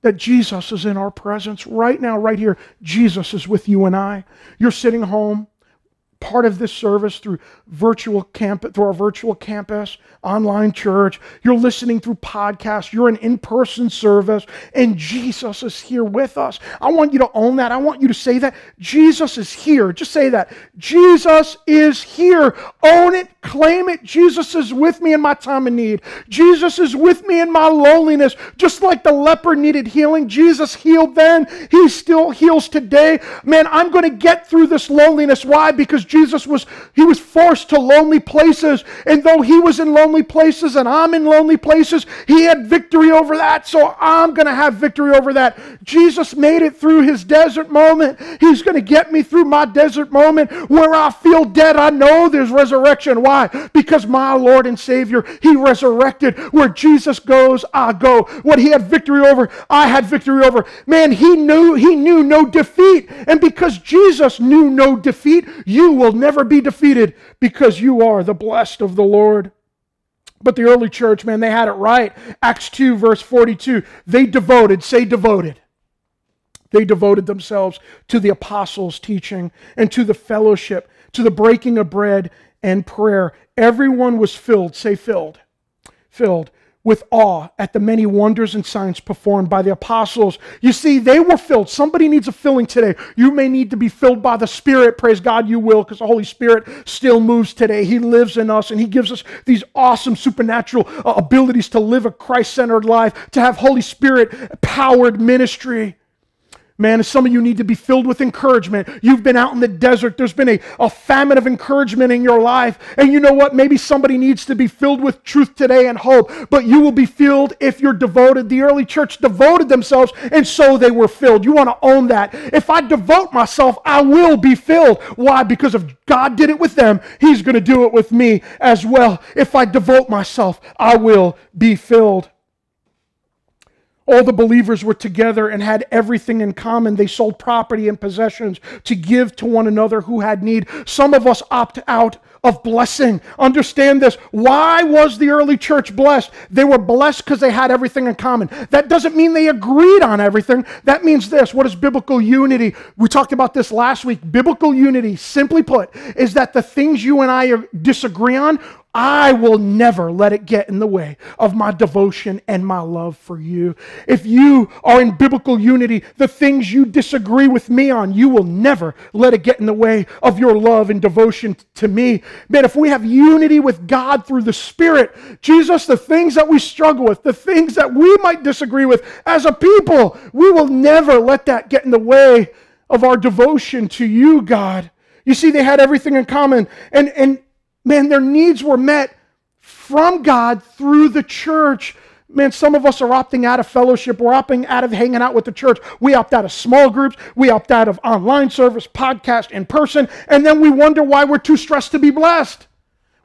that Jesus is in our presence right now, right here. Jesus is with you and I. You're sitting home, part of this service through our virtual campus, online church. You're listening through podcasts. You're an in-person service, and Jesus is here with us. I want you to own that. I want you to say that. Jesus is here. Just say that. Jesus is here. Own it. Claim it. Jesus is with me in my time of need. Jesus is with me in my loneliness. Just like the leper needed healing, Jesus healed then. He still heals today. Man, I'm going to get through this loneliness. Why? Because Jesus was forced to lonely places. And though he was in lonely places and I'm in lonely places, he had victory over that. So I'm going to have victory over that. Jesus made it through his desert moment. He's going to get me through my desert moment where I feel dead. I know there's resurrection. Why? Because my Lord and Savior, he resurrected. Where Jesus goes, I go. What he had victory over, I had victory over. Man, he knew no defeat. And because Jesus knew no defeat, you will never be defeated, because you are the blessed of the Lord. But the early church, man, they had it right. Acts 2, verse 42, they devoted themselves to the apostles' teaching and to the fellowship, to the breaking of bread and prayer. Everyone was filled, say filled, with awe at the many wonders and signs performed by the apostles. You see, they were filled. Somebody needs a filling today. You may need to be filled by the Spirit. Praise God, you will, because the Holy Spirit still moves today. He lives in us, and he gives us these awesome supernatural abilities to live a Christ-centered life, to have Holy Spirit-powered ministry. Man, some of you need to be filled with encouragement. You've been out in the desert. There's been a famine of encouragement in your life. And you know what? Maybe somebody needs to be filled with truth today and hope. But you will be filled if you're devoted. The early church devoted themselves, and so they were filled. You want to own that. If I devote myself, I will be filled. Why? Because if God did it with them, He's going to do it with me as well. If I devote myself, I will be filled. All the believers were together and had everything in common. They sold property and possessions to give to one another who had need. Some of us opt out of blessing. Understand this. Why was the early church blessed? They were blessed because they had everything in common. That doesn't mean they agreed on everything. That means this. What is biblical unity? We talked about this last week. Biblical unity, simply put, is that the things you and I disagree on, I will never let it get in the way of my devotion and my love for you. If you are in biblical unity, the things you disagree with me on, you will never let it get in the way of your love and devotion to me. Man, if we have unity with God through the Spirit, Jesus, the things that we struggle with, the things that we might disagree with as a people, we will never let that get in the way of our devotion to you, God. You see, they had everything in common, and man, their needs were met from God through the church. Man, some of us are opting out of fellowship. We're opting out of hanging out with the church. We opt out of small groups. We opt out of online service, podcast, in person. And then we wonder why we're too stressed to be blessed.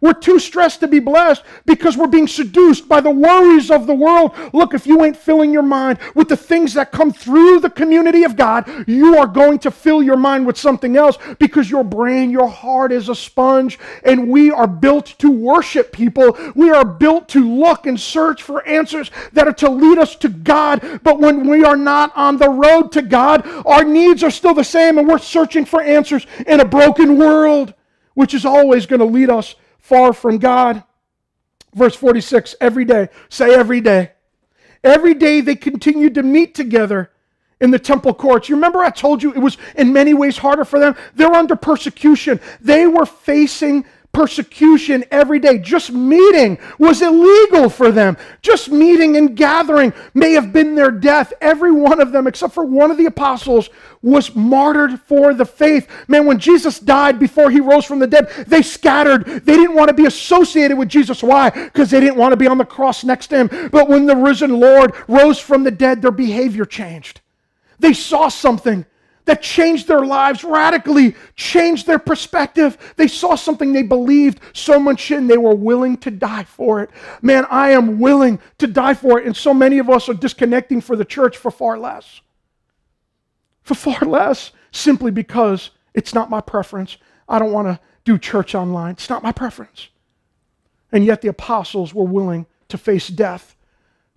We're too stressed to be blessed because we're being seduced by the worries of the world. Look, if you ain't filling your mind with the things that come through the community of God, you are going to fill your mind with something else because your brain, your heart is a sponge, and we are built to worship people. We are built to look and search for answers that are to lead us to God. But when we are not on the road to God, our needs are still the same, and we're searching for answers in a broken world, which is always going to lead us far from God. Verse 46, every day. Say every day. Every day they continued to meet together in the temple courts. You remember I told you it was in many ways harder for them? They're under persecution. They were facing persecution every day. Just meeting was illegal for them. Just meeting and gathering may have been their death. Every one of them, except for one of the apostles, was martyred for the faith. Man, when Jesus died before He rose from the dead, they scattered. They didn't want to be associated with Jesus. Why? Because they didn't want to be on the cross next to Him. But when the risen Lord rose from the dead, their behavior changed. They saw something that changed their lives radically, changed their perspective. They saw something they believed so much in, they were willing to die for it. Man, I am willing to die for it, and so many of us are disconnecting for the church for far less. For far less, simply because it's not my preference. I don't want to do church online. It's not my preference. And yet the apostles were willing to face death,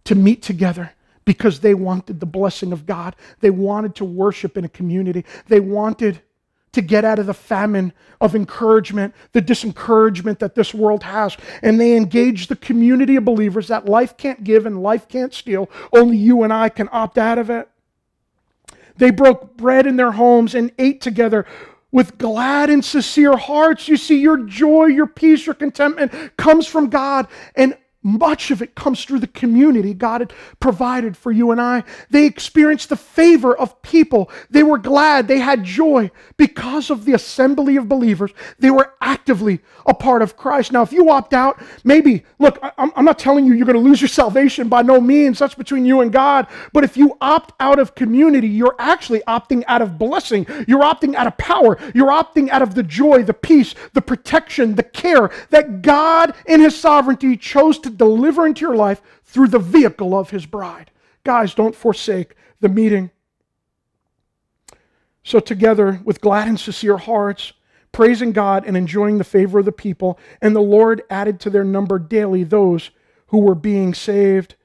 to meet together, because they wanted the blessing of God. They wanted to worship in a community. They wanted to get out of the famine of encouragement, the disencouragement that this world has. And they engaged the community of believers that life can't give and life can't steal. Only you and I can opt out of it. They broke bread in their homes and ate together with glad and sincere hearts. You see, your joy, your peace, your contentment comes from God, and much of it comes through the community God had provided for you and I. They experienced the favor of people. They were glad. They had joy because of the assembly of believers. They were actively a part of Christ. Now, if you opt out, maybe, look, I'm not telling you you're going to lose your salvation, by no means. That's between you and God. But if you opt out of community, you're actually opting out of blessing. You're opting out of power. You're opting out of the joy, the peace, the protection, the care that God in His sovereignty chose to deliver into your life through the vehicle of His bride. Guys, don't forsake the meeting. So together with glad and sincere hearts, praising God and enjoying the favor of the people, and the Lord added to their number daily those who were being saved.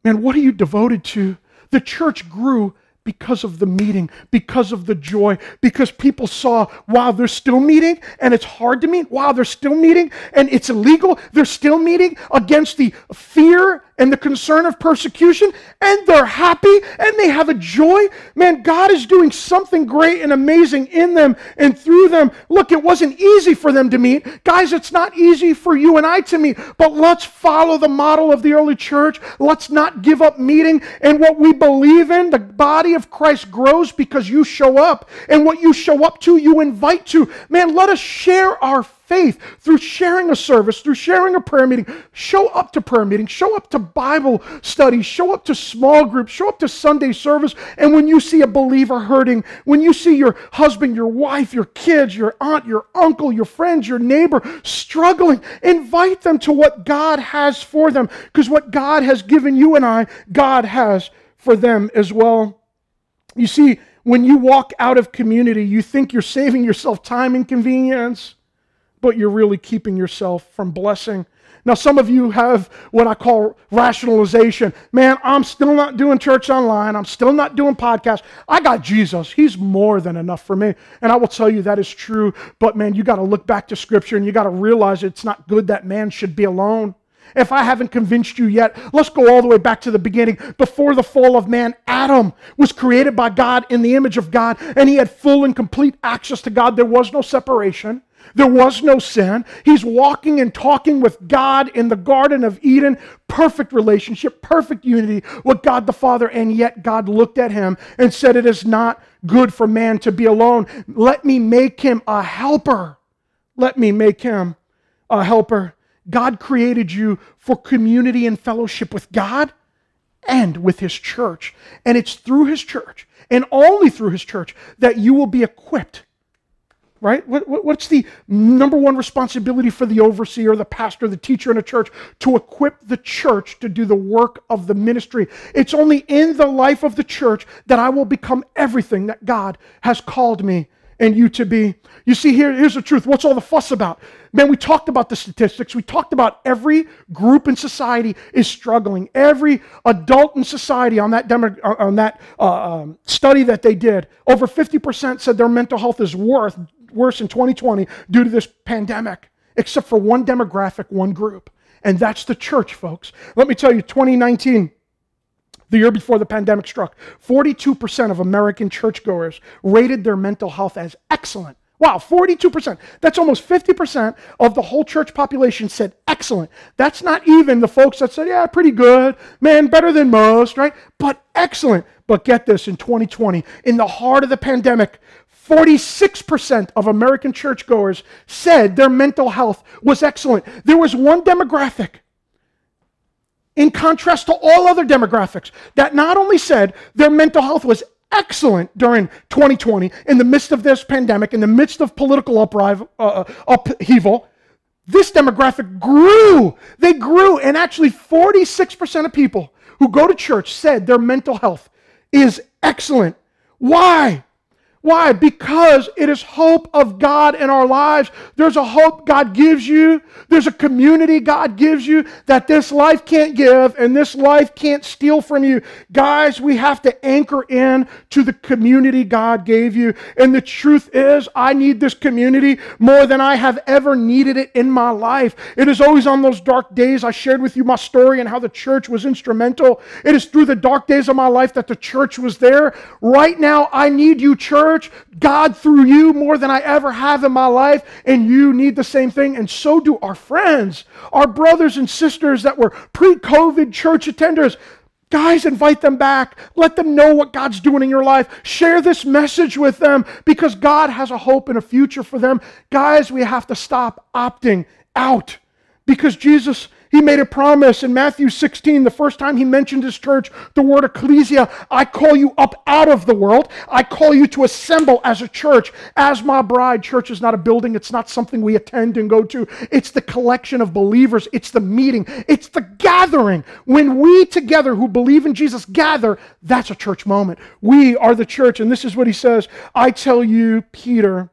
Man, what are you devoted to? The church grew because of the meeting, because of the joy, because people saw, wow, they're still meeting and it's hard to meet. Wow, they're still meeting and it's illegal. They're still meeting against the fear and the concern of persecution, and they're happy and they have a joy. Man, God is doing something great and amazing in them and through them. Look, it wasn't easy for them to meet. Guys, it's not easy for you and I to meet, but let's follow the model of the early church. Let's not give up meeting. And what we believe in, the body of Christ grows because you show up. And what you show up to, you invite to. Man, let us share our faith through sharing a service, through sharing a prayer meeting. Show up to prayer meetings, show up to Bible studies, show up to small groups, show up to Sunday service. And when you see a believer hurting, when you see your husband, your wife, your kids, your aunt, your uncle, your friends, your neighbor struggling, invite them to what God has for them, because what God has given you and I, God has for them as well. You see, when you walk out of community, you think you're saving yourself time and convenience, but you're really keeping yourself from blessing. Now, some of you have what I call rationalization. Man, I'm still not doing church online. I'm still not doing podcasts. I got Jesus. He's more than enough for me. And I will tell you that is true. But man, you got to look back to Scripture and you got to realize it's not good that man should be alone. If I haven't convinced you yet, let's go all the way back to the beginning. Before the fall of man, Adam was created by God in the image of God, and he had full and complete access to God. There was no separation. There was no sin. He's walking and talking with God in the Garden of Eden. Perfect relationship, perfect unity with God the Father. And yet God looked at him and said, it is not good for man to be alone. Let me make him a helper. Let me make him a helper. God created you for community and fellowship with God and with His church. And it's through His church, and only through His church, that you will be equipped. Right? What's the number one responsibility for the overseer, the pastor, the teacher in a church? To equip the church to do the work of the ministry. It's only in the life of the church that I will become everything that God has called me and you to be. You see, here's the truth. What's all the fuss about? Man, we talked about the statistics. We talked about every group in society is struggling. Every adult in society on that study that they did, over 50% said their mental health is worse in 2020 due to this pandemic, except for one demographic, one group. And that's the church, folks. Let me tell you, 2019, the year before the pandemic struck, 42% of American churchgoers rated their mental health as excellent. Wow, 42%. That's almost 50% of the whole church population said excellent. That's not even the folks that said, yeah, pretty good, man, better than most, right? But excellent. But get this, in 2020, in the heart of the pandemic, 46% of American churchgoers said their mental health was excellent. There was one demographic, in contrast to all other demographics, that not only said their mental health was excellent during 2020, in the midst of this pandemic, in the midst of political upheaval, this demographic grew. They grew, and actually 46% of people who go to church said their mental health is excellent. Why? Why? Because it is hope of God in our lives. There's a hope God gives you. There's a community God gives you that this life can't give and this life can't steal from you. Guys, we have to anchor in to the community God gave you. And the truth is, I need this community more than I have ever needed it in my life. It is always on those dark days. I shared with you my story and how the church was instrumental. It is through the dark days of my life that the church was there. Right now, I need you, church. God through you more than I ever have in my life, and you need the same thing, and so do our friends, our brothers and sisters that were pre-COVID church attenders. Guys, invite them back. Let them know what God's doing in your life. Share this message with them because God has a hope and a future for them. Guys, we have to stop opting out because Jesus, He made a promise in Matthew 16, the first time He mentioned His church, the word ecclesia. I call you up out of the world. I call you to assemble as a church, as my bride. Church is not a building. It's not something we attend and go to. It's the collection of believers. It's the meeting. It's the gathering. When we together who believe in Jesus gather, that's a church moment. We are the church. And this is what He says. I tell you, Peter,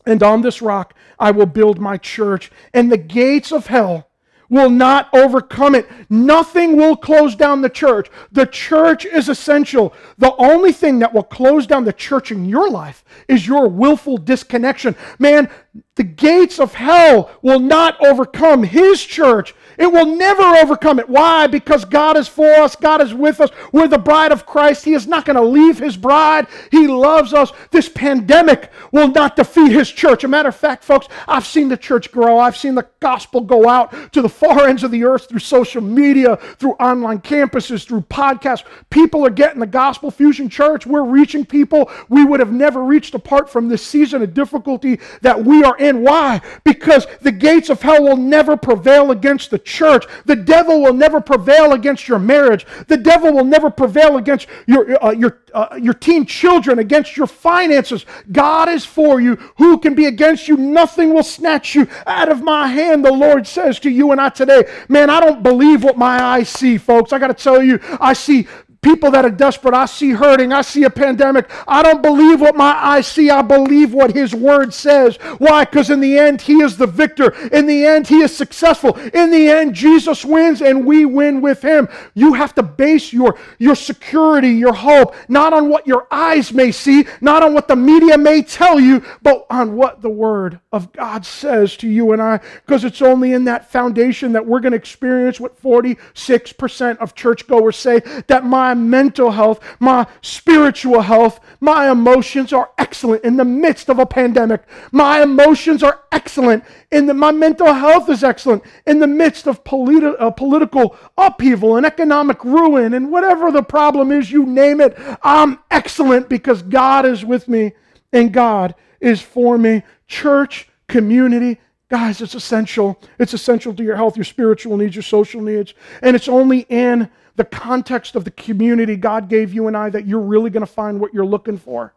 and on this rock I will build my church, and the gates of hell will not overcome it. Nothing will close down the church. The church is essential. The only thing that will close down the church in your life is your willful disconnection. Man, the gates of hell will not overcome His church. It will never overcome it. Why? Because God is for us. God is with us. We're the bride of Christ. He is not going to leave his bride. He loves us. This pandemic will not defeat his church. As a matter of fact, folks, I've seen the church grow. I've seen the gospel go out to the far ends of the earth through social media, through online campuses, through podcasts. People are getting the gospel. Fusion Church, we're reaching people we would have never reached apart from this season of difficulty that we are in. Why? Because the gates of hell will never prevail against the church. The devil will never prevail against your marriage. The devil will never prevail against your teen children, against your finances. God is for you. Who can be against you? Nothing will snatch you out of my hand, the Lord says to you and I today. Man, I don't believe what my eyes see, folks. I got to tell you, I see people that are desperate. I see hurting. I see a pandemic. I don't believe what my eyes see. I believe what his word says. Why? Because in the end, he is the victor. In the end, he is successful. In the end, Jesus wins and we win with him. You have to base your security, your hope, not on what your eyes may see, not on what the media may tell you, but on what the word of God says to you and I. Because it's only in that foundation that we're going to experience what 46% of churchgoers say, that my mental health, my spiritual health, my emotions are excellent in the midst of a pandemic. My emotions are excellent my mental health is excellent in the midst of political upheaval and economic ruin and whatever the problem is, you name it. I'm excellent because God is with me and God is for me. Church, community, guys, it's essential. It's essential to your health, your spiritual needs, your social needs. And it's only in the context of the community God gave you and I that you're really going to find what you're looking for.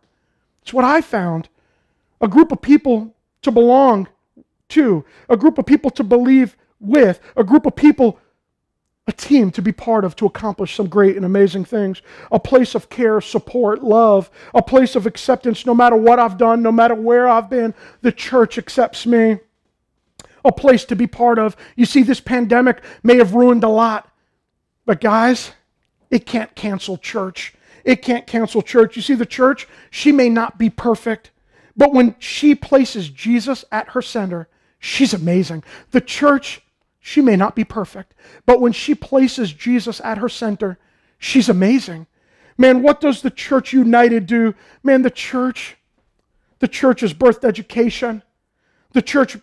It's what I found. A group of people to belong to, a group of people to believe with, a group of people, a team to be part of to accomplish some great and amazing things. A place of care, support, love, a place of acceptance. No matter what I've done, no matter where I've been, the church accepts me. A place to be part of. You see, this pandemic may have ruined a lot. But guys, it can't cancel church. It can't cancel church. You see, the church, she may not be perfect, but when she places Jesus at her center, she's amazing. The church, she may not be perfect, but when she places Jesus at her center, she's amazing. Man, what does the Church United do? Man, the church is birthed education. The church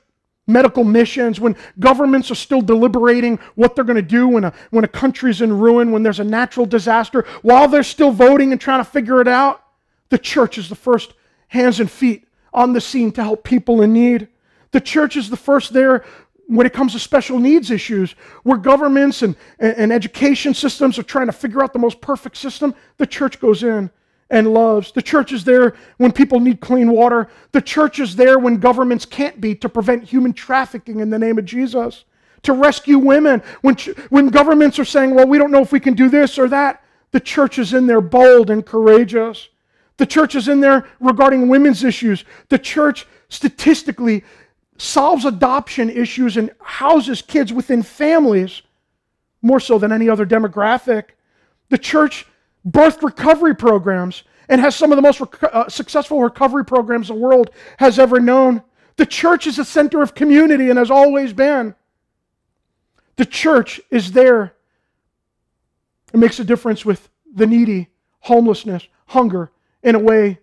medical missions, when governments are still deliberating what they're going to do when a country's in ruin, when there's a natural disaster, while they're still voting and trying to figure it out, the church is the first hands and feet on the scene to help people in need. The church is the first there when it comes to special needs issues, where governments and education systems are trying to figure out the most perfect system. The church goes in and loves. The church is there when people need clean water. The church is there when governments can't be, to prevent human trafficking in the name of Jesus, to rescue women. When governments are saying, well, we don't know if we can do this or that, the church is in there bold and courageous. The church is in there regarding women's issues. The church statistically solves adoption issues and houses kids within families more so than any other demographic. The church birthed recovery programs and has some of the most successful recovery programs the world has ever known. The church is a center of community and has always been. The church is there. It makes a difference with the needy, homelessness, hunger, in a way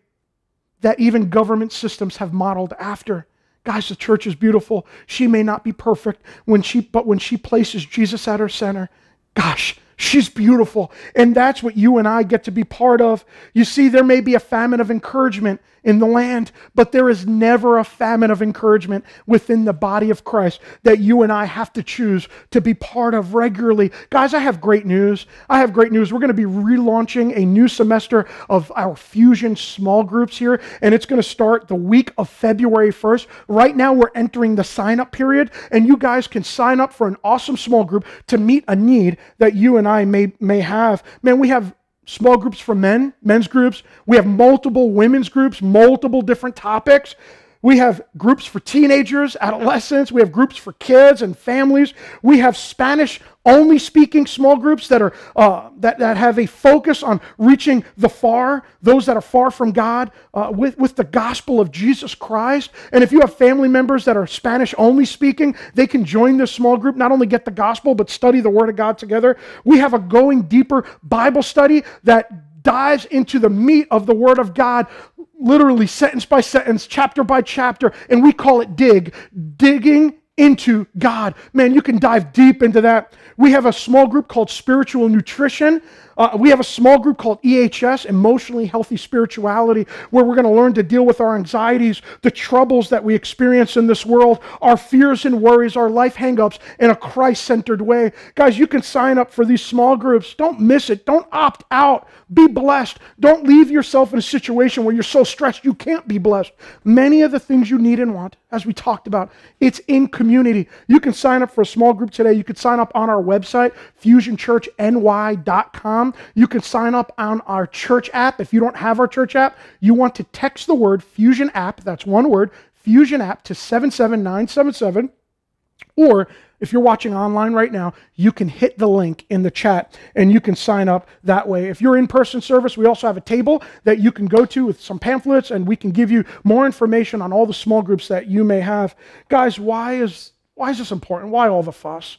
that even government systems have modeled after. Guys, the church is beautiful. She may not be perfect, but when she places Jesus at her center, gosh, she's beautiful. And that's what you and I get to be part of. You see, there may be a famine of encouragement in the land, but there is never a famine of encouragement within the body of Christ that you and I have to choose to be part of regularly. Guys, I have great news. I have great news. We're going to be relaunching a new semester of our Fusion small groups here, and it's going to start the week of February 1st. Right now, we're entering the sign-up period, and you guys can sign up for an awesome small group to meet a need that you and I may have. Man, we have small groups for men's groups. We have multiple women's groups, multiple different topics. We have groups for teenagers, adolescents. We have groups for kids and families. We have Spanish-only speaking small groups that are that have a focus on reaching the far, those that are far from God, with the gospel of Jesus Christ. And if you have family members that are Spanish-only speaking, they can join this small group, not only get the gospel, but study the Word of God together. We have a Going Deeper Bible study that dives into the meat of the Word of God, literally sentence by sentence, chapter by chapter, and we call it digging into God. Man, you can dive deep into that. We have a small group called Spiritual Nutrition. We have a small group called EHS, Emotionally Healthy Spirituality, where we're going to learn to deal with our anxieties, the troubles that we experience in this world, our fears and worries, our life hang-ups in a Christ-centered way. Guys, you can sign up for these small groups. Don't miss it. Don't opt out. Be blessed. Don't leave yourself in a situation where you're so stressed you can't be blessed. Many of the things you need and want, as we talked about, it's in community. You can sign up for a small group today. You can sign up on our website, fusionchurchny.com. You can sign up on our church app. If you don't have our church app, you want to text the word Fusion app, that's one word, Fusion app, to 77977. Or if you're watching online right now, you can hit the link in the chat and you can sign up that way. If you're in-person service, we also have a table that you can go to with some pamphlets, and we can give you more information on all the small groups that you may have. Guys, why is this important? Why all the fuss?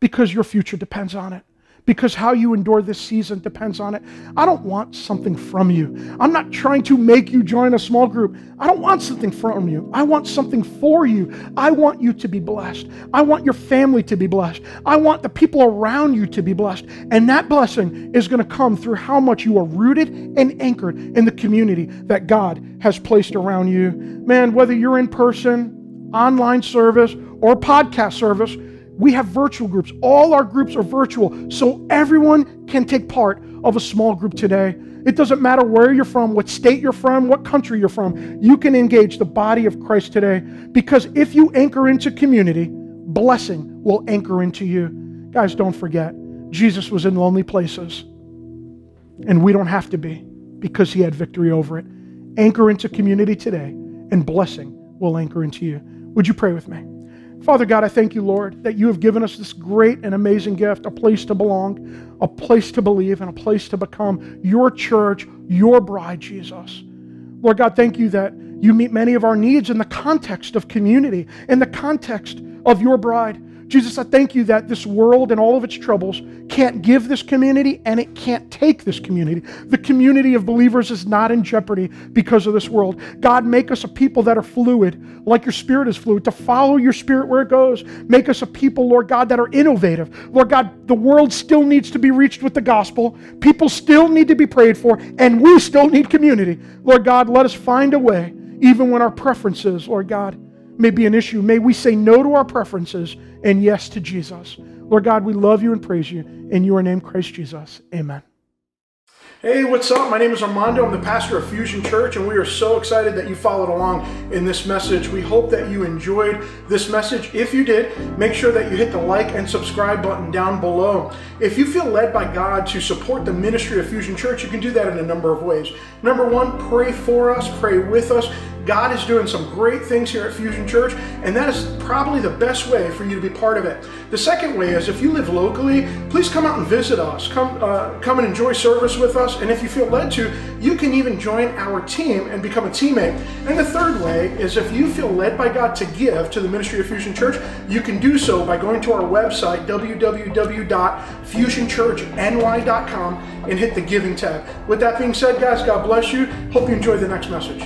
Because your future depends on it. Because how you endure this season depends on it. I don't want something from you. I'm not trying to make you join a small group. I don't want something from you. I want something for you. I want you to be blessed. I want your family to be blessed. I want the people around you to be blessed. And that blessing is going to come through how much you are rooted and anchored in the community that God has placed around you. Man, whether you're in person, online service, or podcast service, we have virtual groups. All our groups are virtual, so everyone can take part of a small group today. It doesn't matter where you're from, what state you're from, what country you're from. You can engage the body of Christ today, because if you anchor into community, blessing will anchor into you. Guys, don't forget, Jesus was in lonely places, and we don't have to be, because he had victory over it. Anchor into community today, and blessing will anchor into you. Would you pray with me? Father God, I thank you, Lord, that you have given us this great and amazing gift, a place to belong, a place to believe, and a place to become your church, your bride, Jesus. Lord God, thank you that you meet many of our needs in the context of community, in the context of your bride. Jesus, I thank you that this world and all of its troubles can't give this community, and it can't take this community. The community of believers is not in jeopardy because of this world. God, make us a people that are fluid, like your Spirit is fluid, to follow your Spirit where it goes. Make us a people, Lord God, that are innovative. Lord God, the world still needs to be reached with the gospel. People still need to be prayed for, and we still need community. Lord God, let us find a way, even when our preferences, Lord God, may be an issue. May we say no to our preferences and yes to Jesus. Lord God, we love you and praise you. In your name, Christ Jesus. Amen. Hey, what's up? My name is Armando. I'm the pastor of Fusion Church, and we are so excited that you followed along in this message. We hope that you enjoyed this message. If you did, make sure that you hit the like and subscribe button down below. If you feel led by God to support the ministry of Fusion Church, you can do that in a number of ways. Number one, pray for us, pray with us. God is doing some great things here at Fusion Church, and that is probably the best way for you to be part of it. The second way is, if you live locally, please come out and visit us. Come and enjoy service with us, and if you feel led to, you can even join our team and become a teammate. And the third way is, if you feel led by God to give to the ministry of Fusion Church, you can do so by going to our website, www.fusionchurchny.com, and hit the giving tab. With that being said, guys, God bless you. Hope you enjoy the next message.